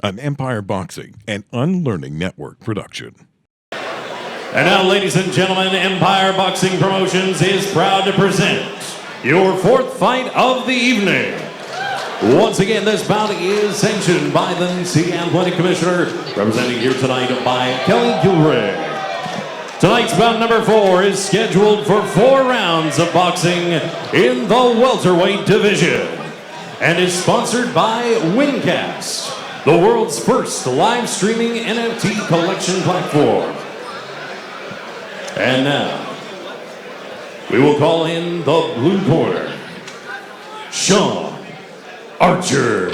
an Empire Boxing and Unlearning Network production. And now, ladies and gentlemen, Empire Boxing Promotions is proud to present your fourth fight of the evening. Once again, this bout is sanctioned by the NC Athletic Commissioner, representing here tonight by Kelly Gilray. Tonight's bout number 4 is scheduled for 4 rounds of boxing in the welterweight division and is sponsored by Wincast, the world's first live streaming NFT collection platform. And now, we will call in the blue corner, Shawn Archer.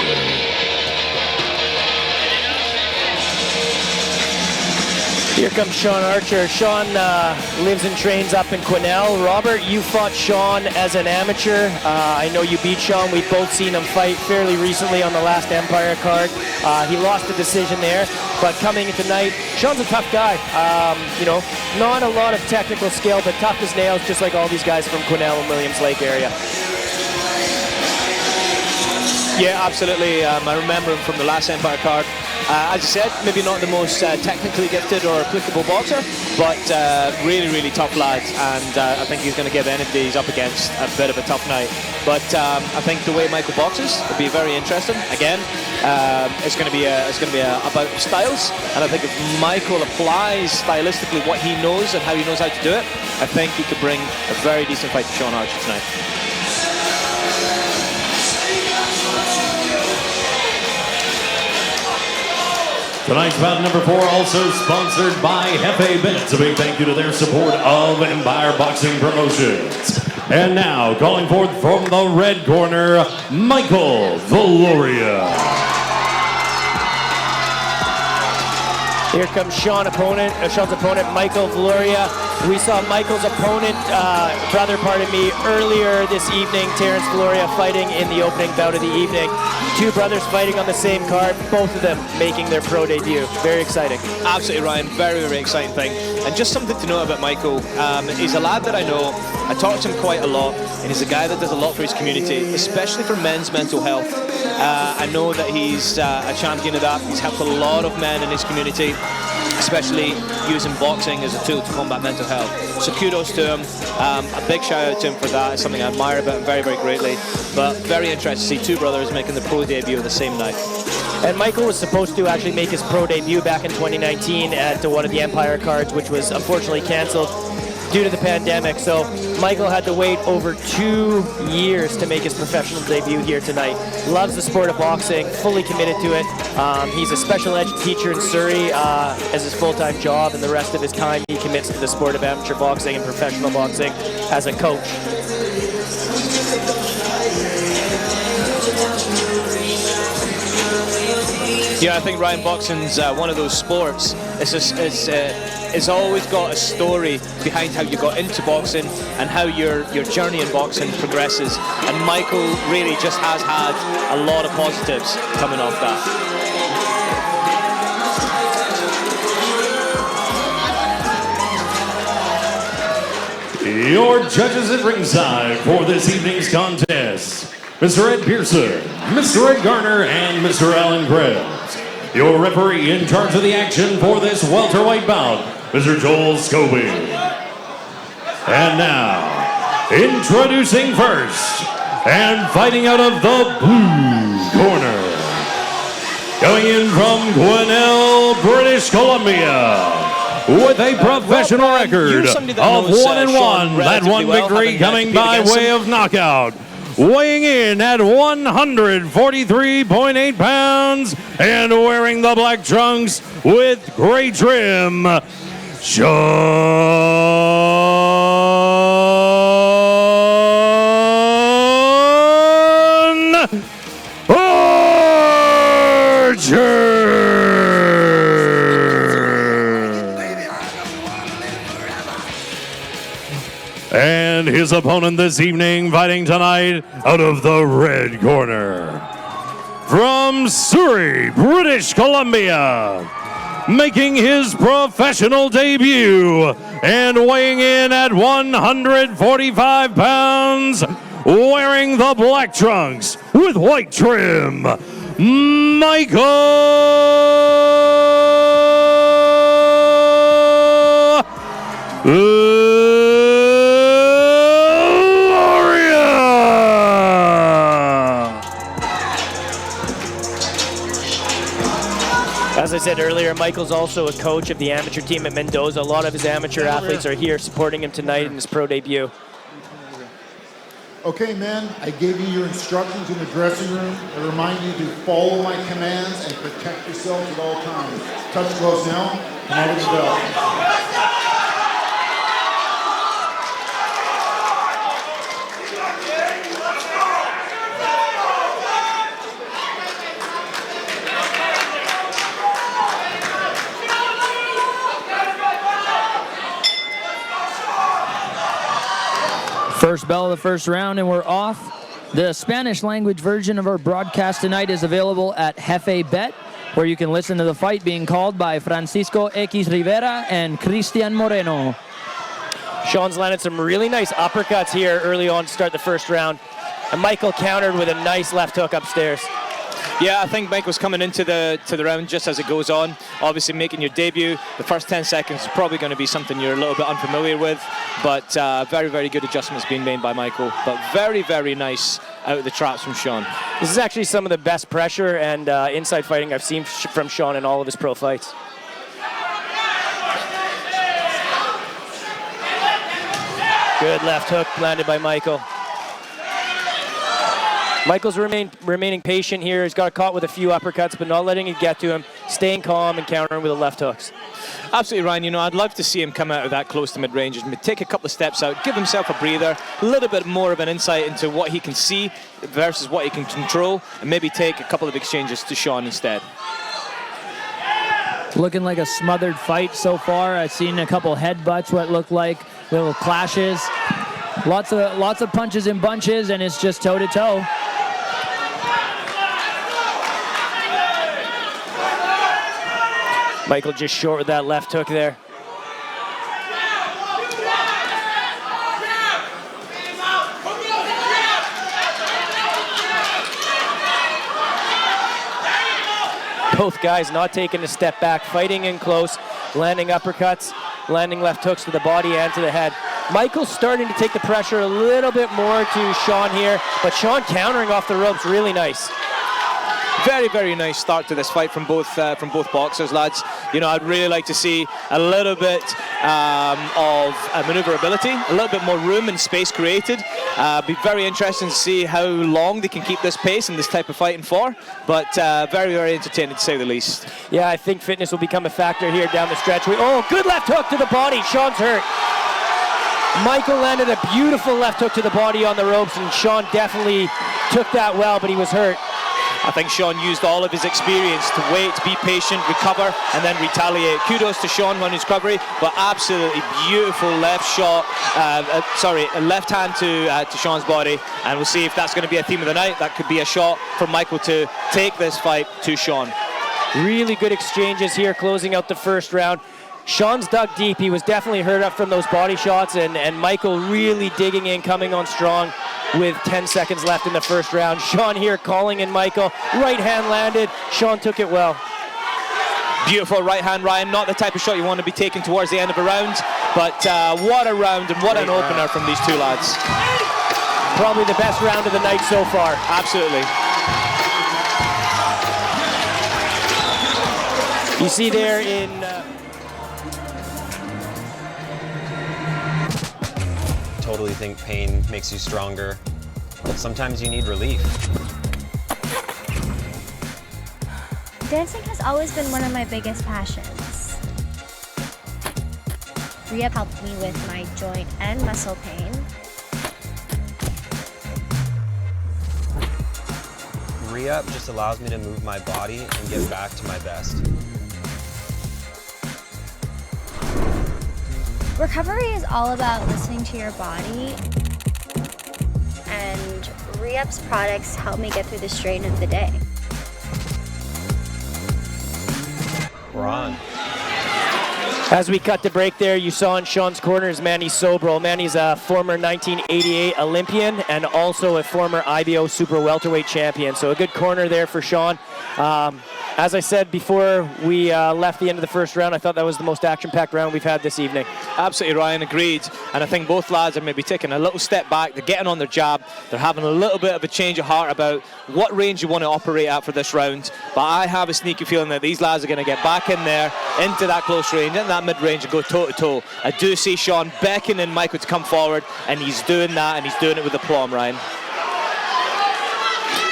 Here comes Shawn Archer. Shawn lives and trains up in Quesnel. Robert, you fought Shawn as an amateur. I know you beat Shawn. We've both seen him fight fairly recently on the last Empire card. He lost the decision there, but coming in tonight, Shawn's a tough guy. You know, not a lot of technical skill, but tough as nails, just like all these guys from Quesnel and Williams Lake area. Yeah, absolutely. I remember him from the last Empire card. As I said, maybe not the most technically gifted or applicable boxer, but really, really tough lad. And I think he's going to give anybody he's up against a bit of a tough night. But I think the way Michael boxes will be very interesting. Again, it's going to be about styles. And I think if Michael applies stylistically what he knows and how he knows how to do it, I think he could bring a very decent fight to Shawn Archer tonight. Tonight's bout number 4 also sponsored by Hefe Bets. A big thank you to their support of Empire Boxing Promotions. And now, calling forth from the red corner, Michael Valoria. Here comes Shawn's opponent, Michael Valoria. We saw Michael's opponent, earlier this evening, Terrence Valoria, fighting in the opening bout of the evening. Two brothers fighting on the same card, both of them making their pro debut. Very exciting. Absolutely, Ryan. Very, very exciting thing. And just something to know about Michael. He's a lad that I know. I talk to him quite a lot, and he's a guy that does a lot for his community, especially for men's mental health. I know that he's a champion of that. He's helped a lot of men in his community, especially using boxing as a tool to combat mental health. So kudos to him. A big shout out to him for that. It's something I admire about him very, very greatly. But very interested to see two brothers making the pro debut the same night. And Michael was supposed to actually make his pro debut back in 2019 at one of the Empire cards, which was unfortunately canceled due to the pandemic. So Michael had to wait over 2 years to make his professional debut here tonight. Loves the sport of boxing, fully committed to it. He's a special ed teacher in Surrey as his full-time job, and the rest of his time he commits to the sport of amateur boxing and professional boxing as a coach. Yeah, I think, Ryan, boxing's one of those sports. It's always got a story behind how you got into boxing and how your journey in boxing progresses. And Michael really just has had a lot of positives coming off that. Your judges at ringside for this evening's contest, Mr. Ed Pearson, Mr. Ed Garner, and Mr. Alan Krebs. Your referee in charge of the action for this welterweight bout, Mr. Joel Scobie. And now, introducing first, and fighting out of the blue corner, coming in from Quesnel, British Columbia, with a professional record of 1-1. That one victory coming by way of knockout. Weighing in at 143.8 pounds and wearing the black trunks with gray trim, Shawn Archer. And his opponent this evening, fighting tonight out of the red corner, from Surrey, British Columbia, making his professional debut and weighing in at 145 pounds, wearing the black trunks with white trim, Michael As I said earlier, Michael's also a coach of the amateur team at Mendoza. A lot of his amateur athletes are here supporting him tonight in his pro debut. Okay, men, I gave you your instructions in the dressing room. I remind you to follow my commands and protect yourselves at all times. Touch gloves now. Come out of the belt. First bell of the first round, and we're off. The Spanish language version of our broadcast tonight is available at Jefe Bet, where you can listen to the fight being called by Francisco X Rivera and Cristian Moreno. Shawn's landed some really nice uppercuts here early on to start the first round. And Michael countered with a nice left hook upstairs. Yeah, I think Michael's coming into the round just as it goes on. Obviously making your debut. The first 10 seconds is probably going to be something you're a little bit unfamiliar with, but very, very good adjustments being made by Michael. But very, very nice out of the traps from Shawn. This is actually some of the best pressure and inside fighting I've seen from Shawn in all of his pro fights. Good left hook landed by Michael. Michael's remaining patient here. He's got caught with a few uppercuts, but not letting it get to him. Staying calm and countering with the left hooks. Absolutely, Ryan. You know, I'd love to see him come out of that close to mid-range and take a couple of steps out, give himself a breather, a little bit more of an insight into what he can see versus what he can control, and maybe take a couple of exchanges to Shawn instead. Looking like a smothered fight so far. I've seen a couple headbutts, what looked like little clashes. Lots of punches and bunches, and it's just toe-to-toe. Michael just short with that left hook there. Both guys not taking a step back, fighting in close, landing uppercuts, landing left hooks to the body and to the head. Michael's starting to take the pressure a little bit more to Shawn here, but Shawn countering off the ropes really nice. Very, very nice start to this fight from both boxers, lads. You know, I'd really like to see a little bit of maneuverability, a little bit more room and space created. Be very interesting to see how long they can keep this pace in this type of fighting for, but very, very entertaining to say the least. Yeah, I think fitness will become a factor here down the stretch. Oh, good left hook to the body. Shawn's hurt. Michael landed a beautiful left hook to the body on the ropes, and Shawn definitely took that well, but he was hurt. I think Shawn used all of his experience to wait, be patient, recover, and then retaliate. Kudos to Shawn on his recovery, but absolutely beautiful left shot, a left hand to Shawn's body, and we'll see if that's going to be a theme of the night. That could be a shot for Michael to take this fight to Shawn. Really good exchanges here, closing out the first round. Shawn's dug deep. He was definitely hurt up from those body shots, and Michael really digging in, coming on strong with 10 seconds left in the first round. Shawn here calling in Michael. Right hand landed. Shawn took it well. Beautiful right hand, Ryan. Not the type of shot you want to be taking towards the end of a round, but what a round and what an opener from these two lads. Probably the best round of the night so far. Absolutely. You see there in... Totally think pain makes you stronger, but sometimes you need relief. Dancing has always been one of my biggest passions. Rehab helped me with my joint and muscle pain. Re-up just allows me to move my body and get back to my best. Recovery is all about listening to your body, and Re-up's products help me get through the strain of the day. We're on. As we cut the break there, you saw in Shawn's corner is Manny Sobro. Manny's a former 1988 Olympian and also a former IBO super welterweight champion. So a good corner there for Shawn. As I said before we left the end of the first round, I thought that was the most action-packed round we've had this evening. Absolutely, Ryan, agreed. And I think both lads are maybe taking a little step back. They're getting on their jab. They're having a little bit of a change of heart about what range you want to operate at for this round. But I have a sneaky feeling that these lads are going to get back in there, into that close range, into that mid-range, and go toe-to-toe. I do see Shawn beckoning Michael to come forward, and he's doing that, and he's doing it with aplomb, Ryan.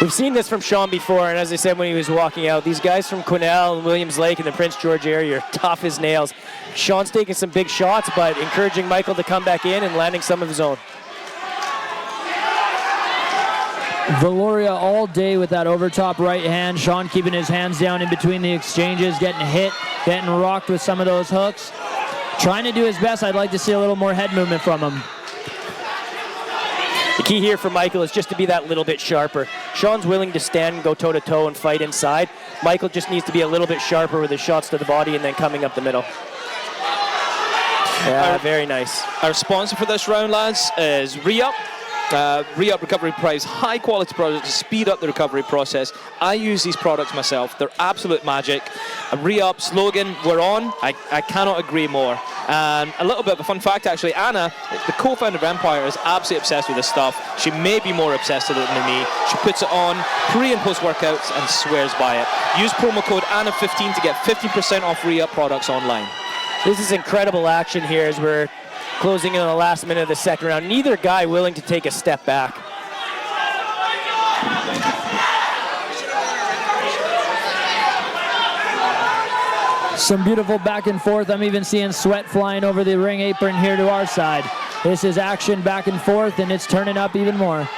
We've seen this from Shawn before, and as I said when he was walking out, these guys from Quesnel and Williams Lake and the Prince George area are tough as nails. Shawn's taking some big shots, but encouraging Michael to come back in and landing some of his own. Valoria all day with that overtop right hand. Shawn keeping his hands down in between the exchanges, getting hit, getting rocked with some of those hooks. Trying to do his best. I'd like to see a little more head movement from him. The key here for Michael is just to be that little bit sharper. Shawn's willing to stand and go toe-to-toe and fight inside. Michael just needs to be a little bit sharper with his shots to the body and then coming up the middle. Yeah, very nice. Our sponsor for this round, lads, is Re-Up. Re-Up Recovery Prize, high quality products to speed up the recovery process. I use these products myself. They're absolute magic. A Re-Up slogan, we're on. I cannot agree more. And a little bit of a fun fact, actually, Anna, the co-founder of Empire, is absolutely obsessed with this stuff. She may be more obsessed with it than me. She puts it on pre and post workouts and swears by it. Use promo code ANNA15 to get 15% off Re-Up products online. This is incredible action here as we're closing in on the last minute of the second round. Neither guy willing to take a step back. Some beautiful back and forth. I'm even seeing sweat flying over the ring apron here to our side. This is action back and forth, and it's turning up even more.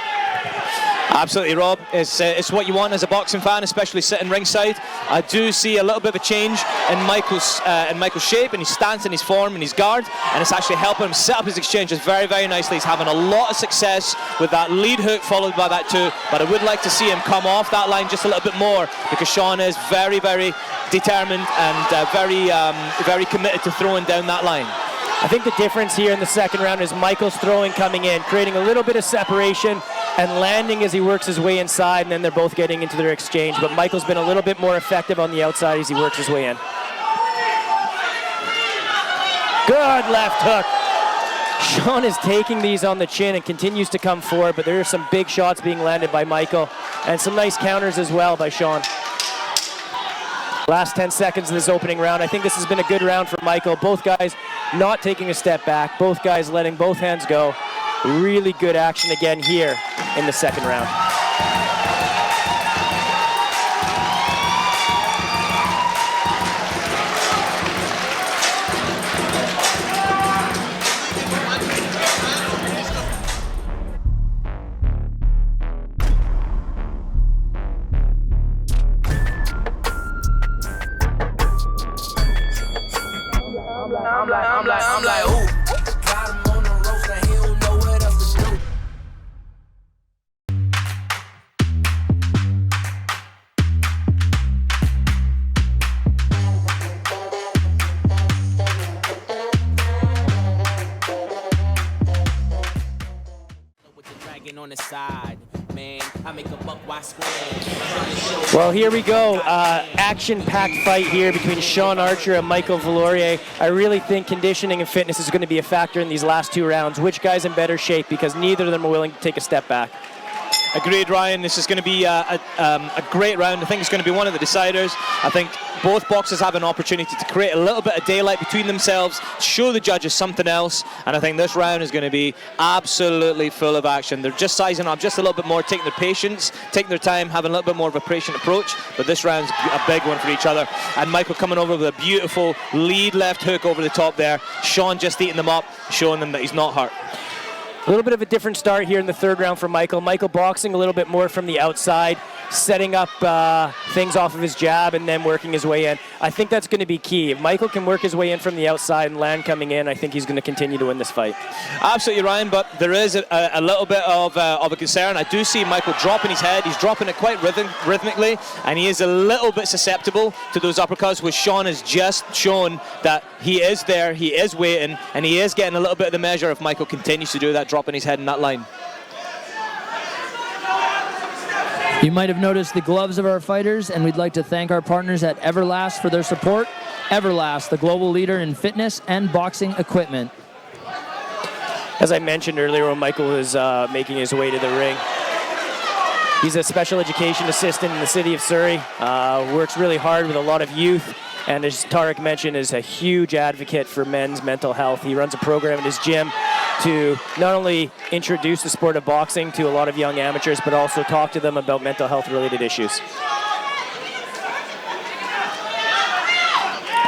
Absolutely, Rob. It's what you want as a boxing fan, especially sitting ringside. I do see a little bit of a change in Michael's shape and his stance and his form and his guard, and it's actually helping him set up his exchanges very, very nicely. He's having a lot of success with that lead hook followed by that too, but I would like to see him come off that line just a little bit more because Shawn is very, very determined and very committed to throwing down that line. I think the difference here in the second round is Michael's throwing coming in, creating a little bit of separation and landing as he works his way inside, and then they're both getting into their exchange. But Michael's been a little bit more effective on the outside as he works his way in. Good left hook. Shawn is taking these on the chin and continues to come forward, but there are some big shots being landed by Michael and some nice counters as well by Shawn. Last 10 seconds of this opening round. I think this has been a good round for Michael. Both guys not taking a step back. Both guys letting both hands go. Really good action again here in the second round. I'm like, ooh. Got him on the ropes, now he don't know what else to do. With the dragon on the side, man, I make a buck wide square. Well, here we go. Action-packed fight here between Shawn Archer and Michael Valoria. I really think conditioning and fitness is going to be a factor in these last two rounds. Which guy's in better shape because neither of them are willing to take a step back. Agreed, Ryan. This is going to be a great round. I think it's going to be one of the deciders. I think both boxers have an opportunity to create a little bit of daylight between themselves, show the judges something else, and I think this round is going to be absolutely full of action. They're just sizing up just a little bit more, taking their patience, taking their time, having a little bit more of a patient approach, but this round's a big one for each other. And Michael coming over with a beautiful lead left hook over the top there. Shawn just eating them up, showing them that he's not hurt. A little bit of a different start here in the third round for Michael. Michael boxing a little bit more from the outside, setting up things off of his jab and then working his way in. I think that's going to be key. If Michael can work his way in from the outside and land coming in, I think he's going to continue to win this fight. Absolutely, Ryan, but there is a little bit of a concern. I do see Michael dropping his head. He's dropping it quite rhythmically, and he is a little bit susceptible to those uppercuts, which Shawn has just shown that he is there, he is waiting, and he is getting a little bit of the measure if Michael continues to do that, dropping his head in that line. You might have noticed the gloves of our fighters, and we'd like to thank our partners at Everlast for their support. Everlast, the global leader in fitness and boxing equipment. As I mentioned earlier when Michael was making his way to the ring, he's a special education assistant in the city of Surrey, works really hard with a lot of youth, and as Tarek mentioned, is a huge advocate for men's mental health. He runs a program in his gym to not only introduce the sport of boxing to a lot of young amateurs, but also talk to them about mental health related issues.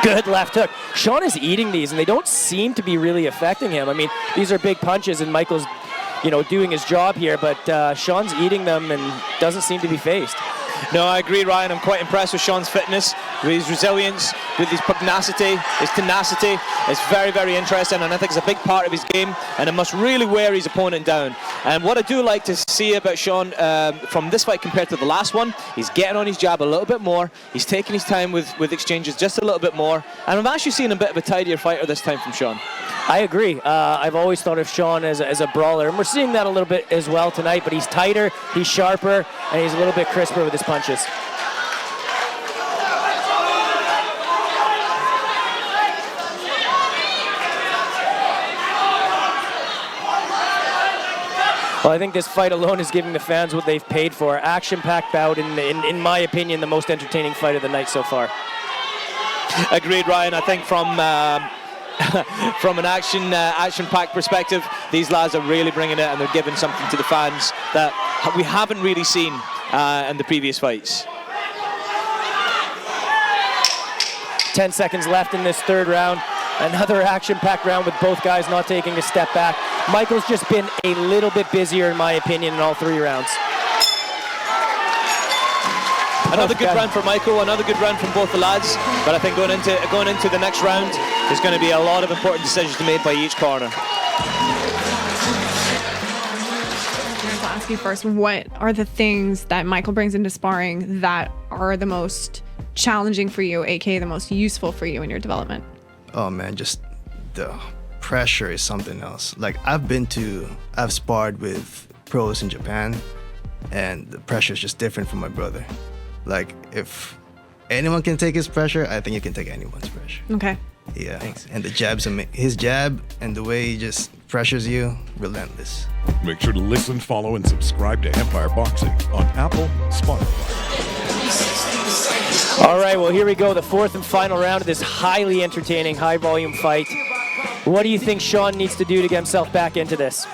Good left hook. Shawn is eating these, and they don't seem to be really affecting him. I mean, these are big punches, and Michael's, doing his job here, but Shawn's eating them and doesn't seem to be phased. No, I agree, Ryan. I'm quite impressed with Shawn's fitness, with his resilience, with his pugnacity, his tenacity. It's very, very interesting, and I think it's a big part of his game, and it must really wear his opponent down. And what I do like to see about Shawn from this fight compared to the last one, he's getting on his jab a little bit more. He's taking his time with exchanges just a little bit more, and I'm actually seeing a bit of a tidier fighter this time from Shawn. I agree. I've always thought of Shawn as a brawler, and we're seeing that a little bit as well tonight, but he's tighter, he's sharper, and he's a little bit crisper with his punches. Well, I think this fight alone is giving the fans what they've paid for. Action-packed bout, in my opinion, the most entertaining fight of the night so far. Agreed, Ryan. I think from an action-packed perspective, these lads are really bringing it, and they're giving something to the fans that we haven't really seen in the previous fights. 10 seconds left in this third round. Another action-packed round with both guys not taking a step back. Michael's just been a little bit busier, in my opinion, in all three rounds. Another good round for Michael, another good round from both the lads. But I think going into the next round, there's going to be a lot of important decisions to be made by each corner. I wanted to ask you first, what are the things that Michael brings into sparring that are the most challenging for you, aka the most useful for you in your development? Oh man, just the pressure is something else. Like I've sparred with pros in Japan, and the pressure is just different from my brother. Like if anyone can take his pressure, I think you can take anyone's pressure. Okay. Yeah. Thanks. And the jab's his jab and the way he just pressures you, relentless. Make sure to listen, follow, and subscribe to Empire Boxing on Apple, Spotify. All right, well, here we go, the fourth and final round of this highly entertaining, high-volume fight. What do you think Shawn needs to do to get himself back into this?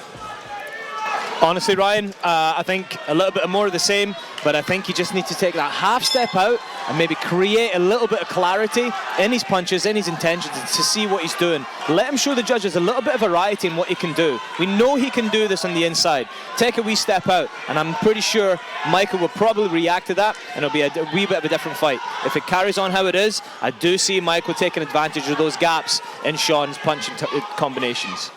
Honestly, Ryan, I think a little bit more of the same, but I think he just needs to take that half step out and maybe create a little bit of clarity in his punches, in his intentions, to see what he's doing. Let him show the judges a little bit of variety in what he can do. We know he can do this on the inside. Take a wee step out, and I'm pretty sure Michael will probably react to that, and it'll be a wee bit of a different fight. If it carries on how it is, I do see Michael taking advantage of those gaps in Shawn's punch combinations.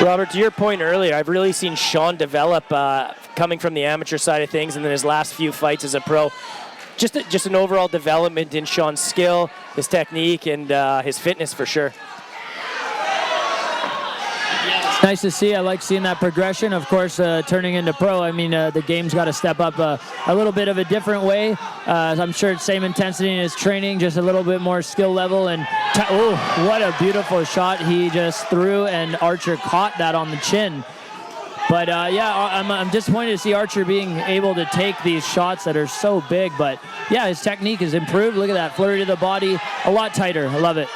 Robert, to your point earlier, I've really seen Shawn develop coming from the amateur side of things, and then his last few fights as a pro. Just an overall development in Shawn's skill, his technique, and his fitness for sure. Nice to see. I like seeing that progression. Of course, turning into pro, I mean, the game's got to step up a little bit of a different way. I'm sure it's same intensity in his training, just a little bit more skill level. And oh, what a beautiful shot he just threw, and Archer caught that on the chin. But yeah, I'm disappointed to see Archer being able to take these shots that are so big. But yeah, his technique has improved. Look at that flurry to the body, a lot tighter. I love it.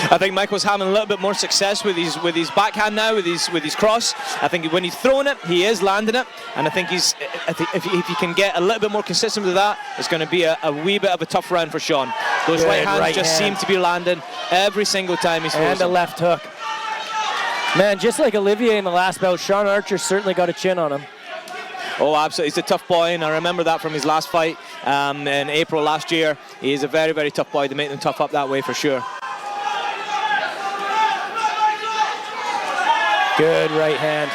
I think Michael's having a little bit more success with his backhand now, with his cross. I think when he's throwing it, he is landing it, and I think if he can get a little bit more consistent with that, it's going to be a wee bit of a tough round for Shawn. Those right hands just seem to be landing every single time he throws and a left hook. Man, just like Olivier in the last bout, Shawn Archer certainly got a chin on him. Oh, absolutely. He's a tough boy, and I remember that from his last fight in April last year. He's a very, very tough boy. They make them tough up that way for sure. Good right hand.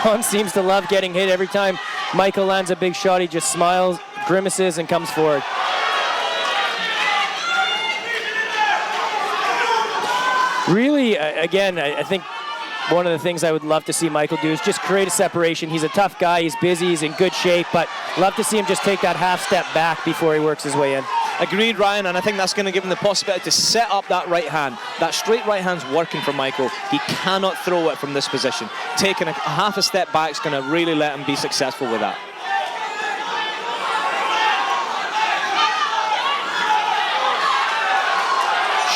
Shawn seems to love getting hit. Every time Michael lands a big shot, he just smiles, grimaces, and comes forward. Really, again, I think one of the things I would love to see Michael do is just create a separation. He's a tough guy, he's busy, he's in good shape, but love to see him just take that half step back before he works his way in. Agreed, Ryan, and I think that's going to give him the possibility to set up that right hand. That straight right hand's working for Michael. He cannot throw it from this position. Taking a half a step back is going to really let him be successful with that.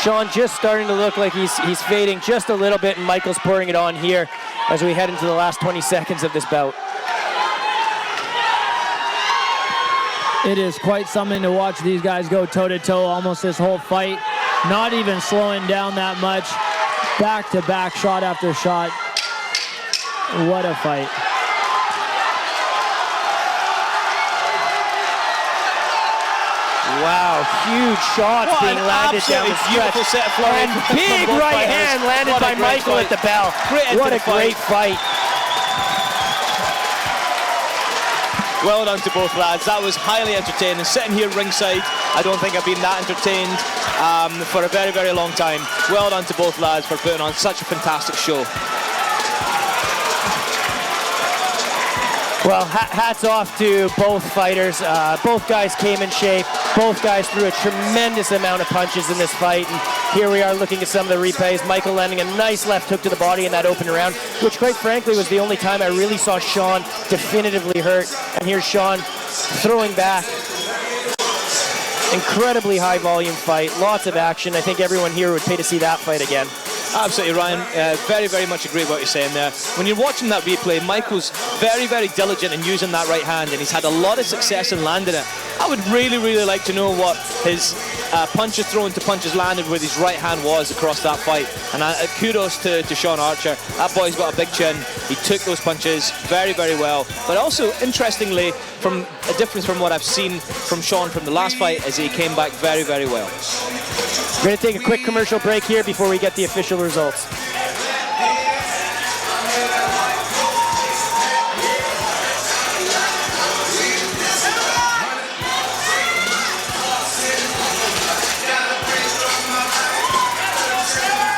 Shawn just starting to look like he's fading just a little bit, and Michael's pouring it on here as we head into the last 20 seconds of this bout. It is quite something to watch these guys go toe-to-toe almost this whole fight. Not even slowing down that much. Back-to-back, shot after shot. What a fight. Wow, huge shots being landed down the stretch. Beautiful set of flying. And big right hand landed by Michael at the bell. What a great fight. Well done to both lads. That was highly entertaining. Sitting here ringside, I don't think I've been that entertained for a very, very long time. Well done to both lads for putting on such a fantastic show. Well, hats off to both fighters. Both guys came in shape. Both guys threw a tremendous amount of punches in this fight. And here we are looking at some of the replays. Michael landing a nice left hook to the body in that opening round, which quite frankly was the only time I really saw Shawn definitively hurt. And here's Shawn throwing back. Incredibly high volume fight, lots of action. I think everyone here would pay to see that fight again. Absolutely, Ryan. Very, very much agree with what you're saying there. When you're watching that replay, Michael's very, very diligent in using that right hand, and he's had a lot of success in landing it. I would really, really like to know what his punches thrown to punches landed with his right hand was across that fight. And kudos to Shawn Archer. That boy's got a big chin. He took those punches very, very well. But also, interestingly, from a difference from what I've seen from Shawn from the last fight, is he came back very, very well. We're going to take a quick commercial break here before we get the official results.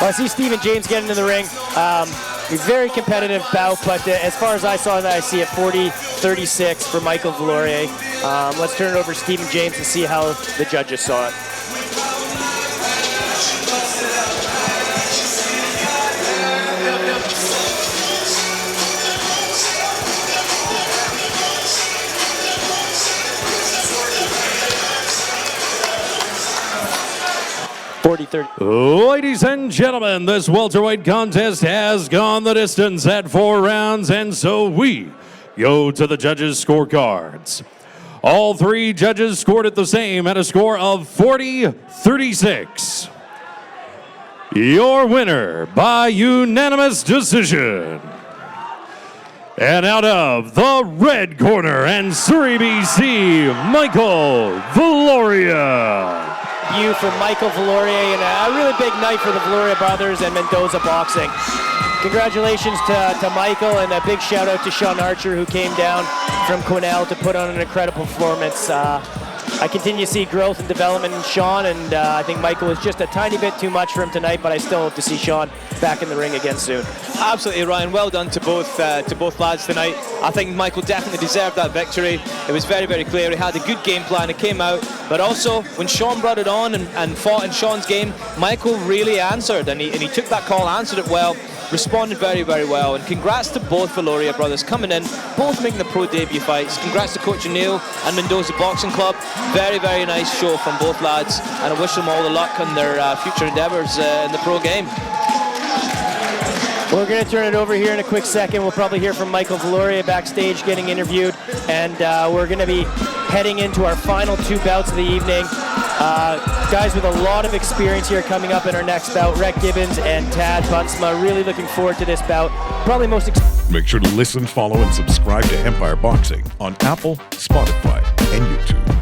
Well, I see Stephen James getting in the ring. A very competitive bout, but as far as I saw that, I see a 40-36 for Michael Valoria. Let's turn it over to Stephen James and see how the judges saw it. Ladies and gentlemen, this welterweight contest has gone the distance at 4 rounds, and so we go to the judges' scorecards. All 3 judges scored it the same at a score of 40-36. Your winner by unanimous decision. And out of the red corner and Surrey, BC, Michael Valoria. For Michael Valoria, and a really big night for the Valoria brothers and Mendoza Boxing. Congratulations to Michael, and a big shout out to Shawn Archer, who came down from Quesnel to put on an incredible performance. I continue to see growth and development in Shawn, and I think Michael was just a tiny bit too much for him tonight, but I still hope to see Shawn back in the ring again soon. Absolutely, Ryan. Well done to both lads tonight. I think Michael definitely deserved that victory. It was very, very clear. He had a good game plan. It came out. But also, when Shawn brought it on and fought in Shawn's game, Michael really answered, and he took that call, answered it well, responded very, very well. And congrats to both Valoria brothers coming in, both making the pro debut fights. Congrats to Coach O'Neill and Mendoza Boxing Club. Very, very nice show from both lads, and I wish them all the luck on their future endeavours in the pro game. We're going to turn it over here in a quick second. We'll probably hear from Michael Valoria backstage getting interviewed, and we're going to be heading into our final 2 bouts of the evening. Guys with a lot of experience here coming up in our next bout, Rhett Gibbons and Tad Buntsma. Really looking forward to this bout. Probably most Make sure to listen, follow, and subscribe to Empire Boxing on Apple, Spotify, and YouTube.